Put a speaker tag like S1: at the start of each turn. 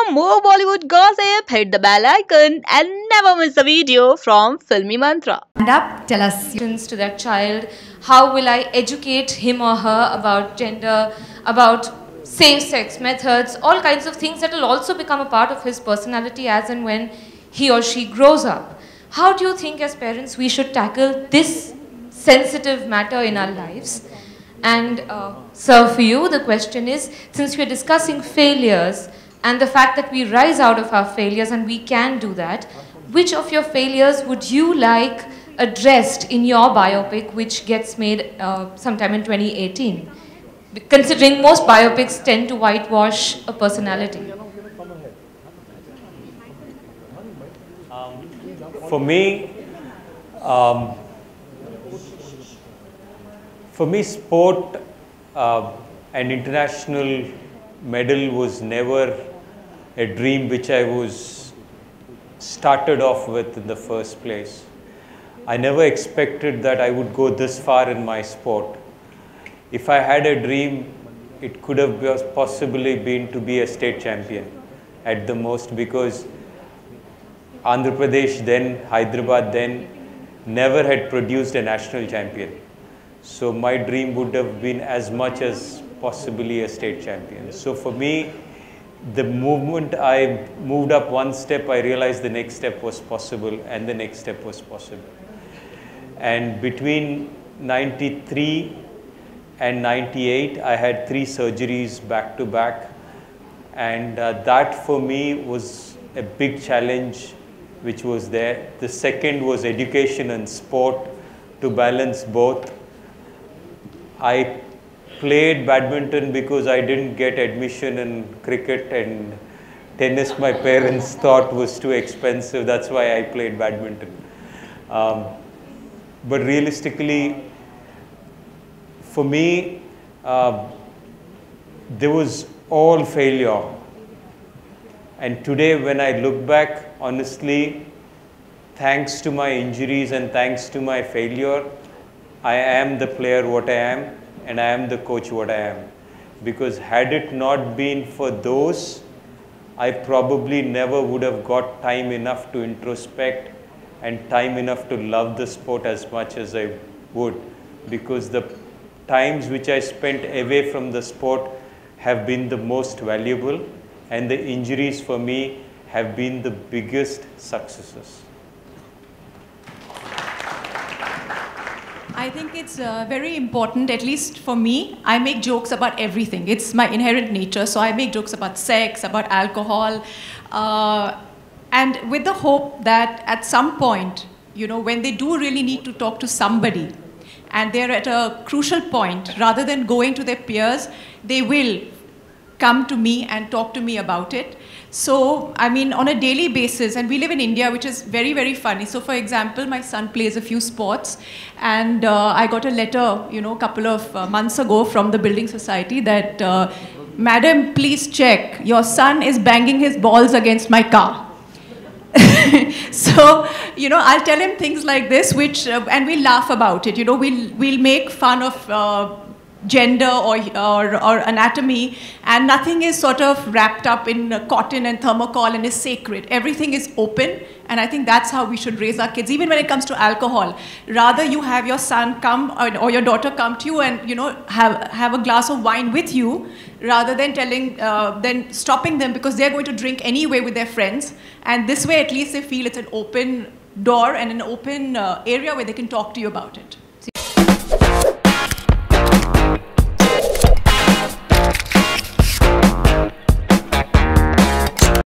S1: For more Bollywood gossip, hit the bell icon and never miss a video from Filmymantra.
S2: Stand up, tell us to that child. How will I educate him or her about gender, about safe-sex methods, all kinds of things that will also become a part of his personality as and when he or she grows up. How do you think as parents we should tackle this sensitive matter in our lives? And sir, for you, the question is, since we're discussing failures and the fact that we rise out of our failures and we can do that, which of your failures would you like addressed in your biopic which gets made sometime in 2018? Considering most biopics tend to whitewash a personality.
S3: For me, sport and international medal was never a dream which I was started off with in the first place. I never expected that I would go this far in my sport. If I had a dream, it could have possibly been to be a state champion at the most, because Andhra Pradesh then, Hyderabad then, never had produced a national champion. So my dream would have been as much as possibly a state champion. So for me, the moment I moved up one step, I realized the next step was possible and the next step was possible. And between 93 and 98, I had 3 surgeries back to back. And that for me was a big challenge which was there. The second was education and sport, to balance both. I played badminton because I didn't get admission in cricket, and tennis my parents thought was too expensive. That's why I played badminton. But realistically, for me, there was all failure. And today when I look back, honestly, thanks to my injuries and thanks to my failure, I am the player what I am, and I am the coach what I am. Because had it not been for those, I probably never would have got time enough to introspect and time enough to love the sport as much as I would. Because the times which I spent away from the sport have been the most valuable, and the injuries for me have been the biggest successes.
S4: I think it's very important, at least for me. I make jokes about everything. It's my inherent nature. So I make jokes about sex, about alcohol, and with the hope that at some point, you know, when they do really need to talk to somebody and they're at a crucial point, rather than going to their peers, they will come to me and talk to me about it. So, I mean, on a daily basis, and we live in India, which is very, very funny. So, for example, my son plays a few sports, and I got a letter, you know, a couple of months ago from the Building Society that, Madam, please check, your son is banging his balls against my car. So, you know, I'll tell him things like this, which, and we'll laugh about it. You know, we'll make fun of gender or anatomy, and nothing is sort of wrapped up in cotton and thermocol and is sacred. Everything is open, and I think that's how we should raise our kids, even when it comes to alcohol. Rather, you have your son come or your daughter come to you and, you know, have a glass of wine with you, rather than then stopping them because they're going to drink anyway with their friends. And this way, at least they feel it's an open door and an open area where they can talk to you about it.